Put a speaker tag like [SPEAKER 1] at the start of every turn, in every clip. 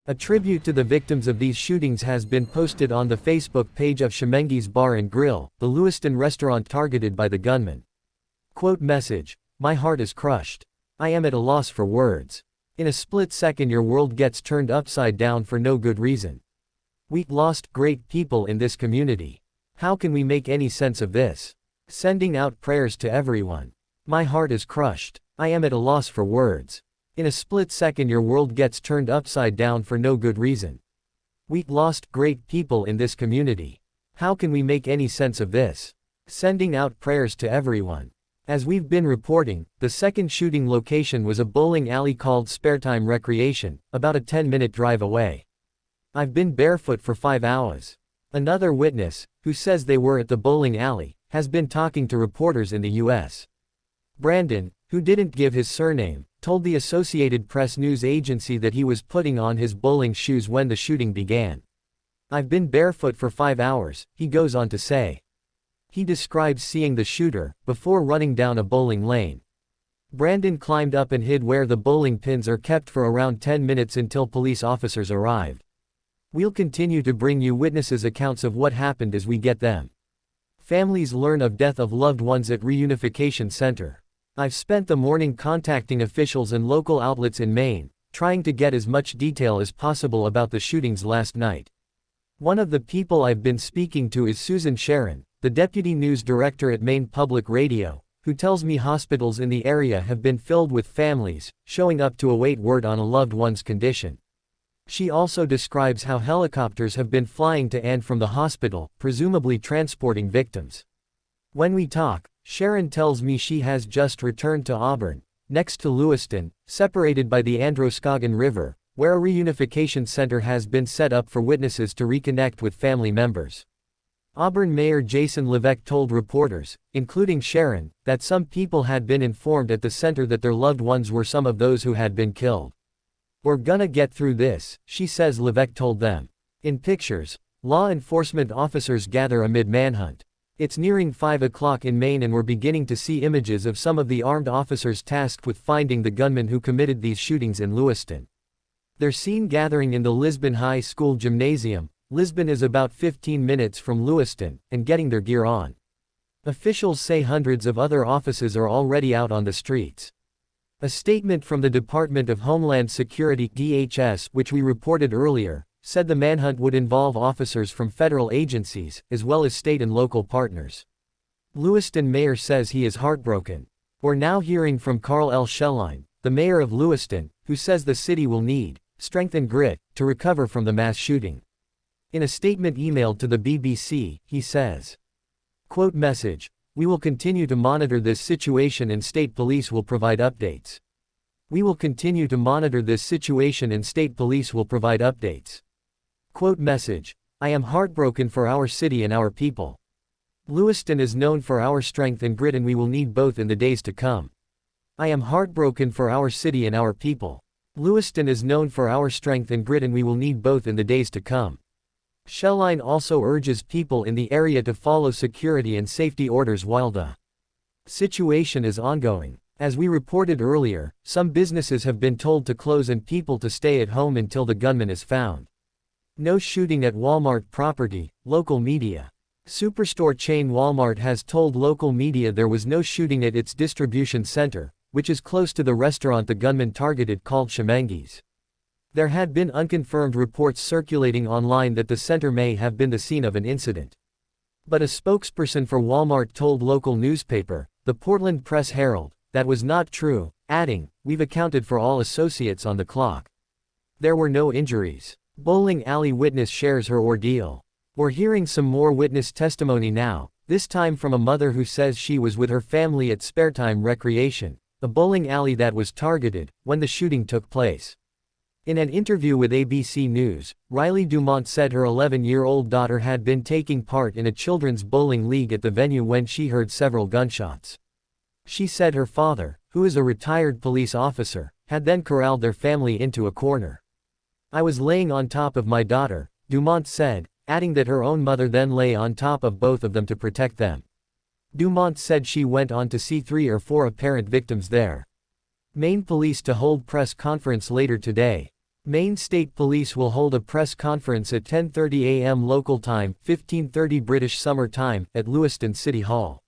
[SPEAKER 1] A tribute to the victims of these shootings has been posted on the Facebook page of Shemengi's Bar and Grill, the Lewiston restaurant targeted by the gunman. Quote message: "My heart is crushed. I am at a loss for words. In a split second your world gets turned upside down for no good reason. We lost great people in this community. How can we make any sense of this? Sending out prayers to everyone. My heart is crushed. I am at a loss for words. In a split second your world gets turned upside down for no good reason. We lost great people in this community. How can we make any sense of this? Sending out prayers to everyone." As we've been reporting, the second shooting location was a bowling alley called Sparetime Recreation, about a 10-minute drive away. "I've been barefoot for 5 hours. Another witness, who says they were at the bowling alley, has been talking to reporters in the U.S. Brandon, who didn't give his surname, told the Associated Press news agency that he was putting on his bowling shoes when the shooting began. "I've been barefoot for 5 hours, he goes on to say. He describes seeing the shooter, before running down a bowling lane. Brandon climbed up and hid where the bowling pins are kept for around 10 minutes until police officers arrived. We'll continue to bring you witnesses' accounts of what happened as we get them. Families learn of death of loved ones at Reunification Center. I've spent the morning contacting officials and local outlets in Maine, trying to get as much detail as possible about the shootings last night. One of the people I've been speaking to is Susan Sharon, the deputy news director at Maine Public Radio, who tells me hospitals in the area have been filled with families showing up to await word on a loved one's condition. She also describes how helicopters have been flying to and from the hospital, presumably transporting victims. When we talk, Sharon tells me she has just returned to Auburn, next to Lewiston, separated by the Androscoggin River, where a reunification center has been set up for witnesses to reconnect with family members. Auburn Mayor Jason Levesque told reporters, including Sharon, that some people had been informed at the center that their loved ones were some of those who had been killed. "We're gonna get through this," she says Levesque told them. In pictures, law enforcement officers gather amid manhunt. It's nearing 5 o'clock in Maine and we're beginning to see images of some of the armed officers tasked with finding the gunmen who committed these shootings in Lewiston. They're seen gathering in the Lisbon High School gymnasium. Lisbon is about 15 minutes from Lewiston, and getting their gear on. Officials say hundreds of other officers are already out on the streets. A statement from the Department of Homeland Security (DHS), which we reported earlier, said the manhunt would involve officers from federal agencies, as well as state and local partners. Lewiston mayor says he is heartbroken. We're now hearing from Carl L. Schelline, the mayor of Lewiston, who says the city will need strength and grit to recover from the mass shooting. In a statement emailed to the BBC, he says, quote message: "We will continue to monitor this situation and state police will provide updates. We will continue to monitor this situation and state police will provide updates." Quote message: "I am heartbroken for our city and our people. Lewiston is known for our strength and grit and we will need both in the days to come. I am heartbroken for our city and our people. Lewiston is known for our strength and grit and we will need both in the days to come." Schelline also urges people in the area to follow security and safety orders while the situation is ongoing. As we reported earlier, some businesses have been told to close and people to stay at home until the gunman is found. No shooting at Walmart property, local media. Superstore chain Walmart has told local media there was no shooting at its distribution center, which is close to the restaurant the gunman targeted called Shemengi's. There had been unconfirmed reports circulating online that the center may have been the scene of an incident. But a spokesperson for Walmart told local newspaper, the Portland Press Herald, that was not true, adding, "We've accounted for all associates on the clock. There were no injuries." Bowling alley witness shares her ordeal. We're hearing some more witness testimony now, this time from a mother who says she was with her family at Sparetime Recreation, a bowling alley that was targeted, when the shooting took place. In an interview with ABC News, Riley Dumont said her 11-year-old daughter had been taking part in a children's bowling league at the venue when she heard several gunshots. She said her father, who is a retired police officer, had then corralled their family into a corner. "I was laying on top of my daughter," Dumont said, adding that her own mother then lay on top of both of them to protect them. Dumont said she went on to see 3 or 4 apparent victims there. Maine police to hold press conference later today. Maine State Police will hold a press conference at 10:30 a.m. local time, 15:30 British Summer Time, at Lewiston City Hall.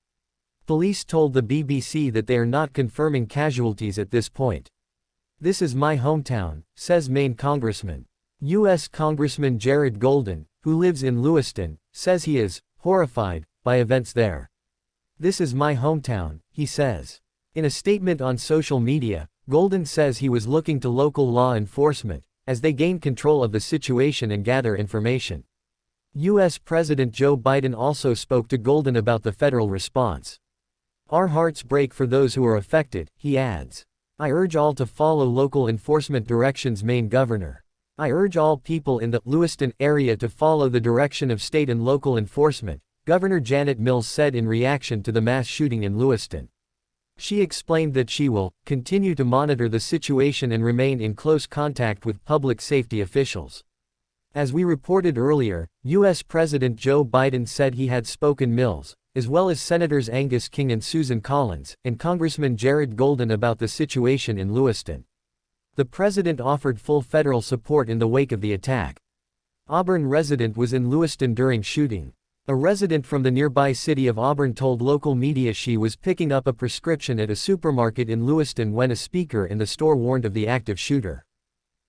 [SPEAKER 1] Police told the BBC that they are not confirming casualties at this point. "This is my hometown," says Maine Congressman. U.S. Congressman Jared Golden, who lives in Lewiston, says he is horrified by events there. "This is my hometown," he says. In a statement on social media, Golden says he was looking to local law enforcement as they gain control of the situation and gather information. U.S. President Joe Biden also spoke to Golden about the federal response. "Our hearts break for those who are affected," he adds. "I urge all to follow local enforcement directions." Maine Governor. "I urge all people in the Lewiston area to follow the direction of state and local enforcement," Governor Janet Mills said in reaction to the mass shooting in Lewiston. She explained that she will continue to monitor the situation and remain in close contact with public safety officials. As we reported earlier, U.S. President Joe Biden said he had spoken Mills, as well as Senators Angus King and Susan Collins, and Congressman Jared Golden about the situation in Lewiston. The president offered full federal support in the wake of the attack. Auburn resident was in Lewiston during shooting. A resident from the nearby city of Auburn told local media she was picking up a prescription at a supermarket in Lewiston when a speaker in the store warned of the active shooter.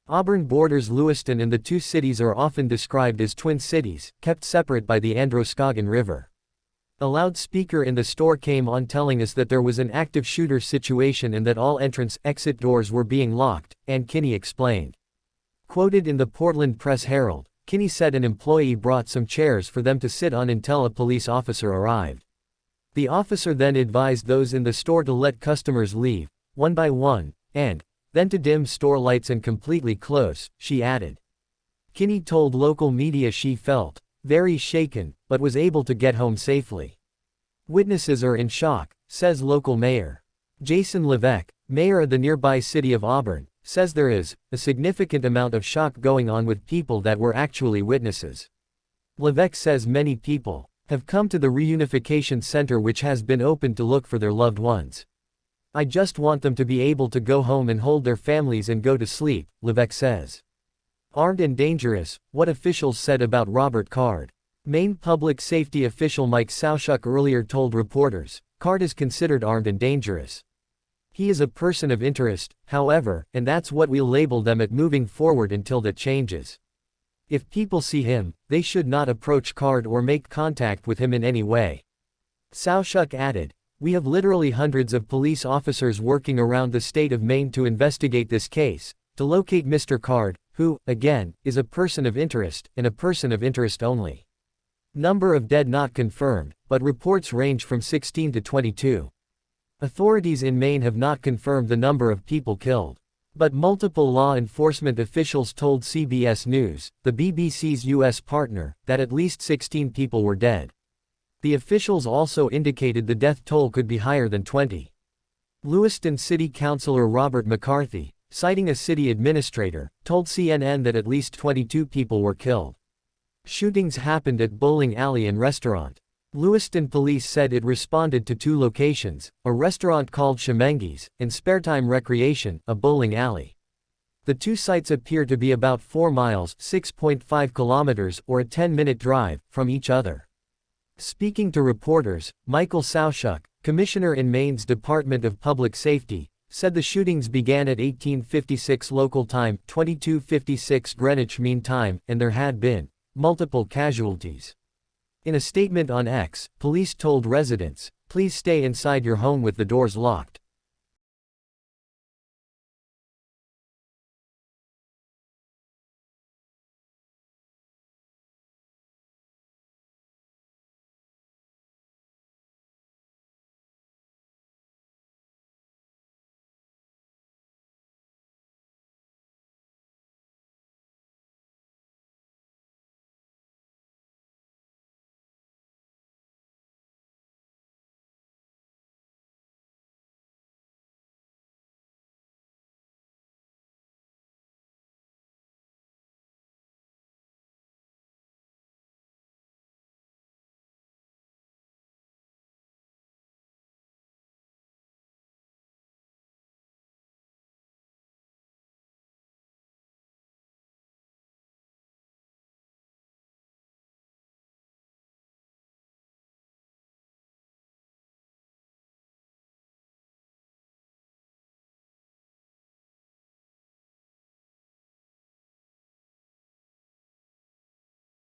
[SPEAKER 1] Auburn borders Lewiston, and the two cities are often described as twin cities, kept separate by the Androscoggin River. A loudspeaker in the store came on telling us that there was an active shooter situation and that all entrance-exit doors were being locked, and Kinney explained. Quoted in the Portland Press-Herald, Kinney said an employee brought some chairs for them to sit on until a police officer arrived. The officer then advised those in the store to let customers leave, one by one, and then to dim store lights and completely close, she added. Kinney told local media she felt very shaken, but was able to get home safely. Witnesses are in shock, says local mayor Jason Levesque, mayor of the nearby city of Auburn, says there is a significant amount of shock going on with people that were actually witnesses. Levesque says many people have come to the Reunification Center, which has been open to look for their loved ones. "I just want them to be able to go home and hold their families and go to sleep," Levesque says. Armed and dangerous, what officials said about Robert Card. Maine public safety official Mike Sauchuk earlier told reporters, Card is considered armed and dangerous. "He is a person of interest, however, and that's what we'll label them at moving forward until that changes. If people see him, they should not approach Card or make contact with him in any way." Sauchuk added, "We have literally hundreds of police officers working around the state of Maine to investigate this case, to locate Mr. Card, who, again, is a person of interest, and a person of interest only. Number of dead not confirmed, but reports range from 16 to 22. Authorities in Maine have not confirmed the number of people killed. But multiple law enforcement officials told CBS News, the BBC's U.S. partner, that at least 16 people were dead. The officials also indicated the death toll could be higher than 20. Lewiston City Councilor Robert McCarthy, citing a city administrator, told CNN that at least 22 people were killed. Shootings happened at bowling alley and restaurant. Lewiston police said it responded to two locations, a restaurant called Shemengi's, and Sparetime Recreation, a bowling alley. The two sites appear to be about 4 miles (6.5 kilometers) or a 10-minute drive from each other. Speaking to reporters, Michael Sauchuk, commissioner in Maine's Department of Public Safety, said the shootings began at 1856 local time, 2256 Greenwich Mean Time, and there had been multiple casualties. In a statement on X, police told residents, "Please stay inside your home with the doors locked."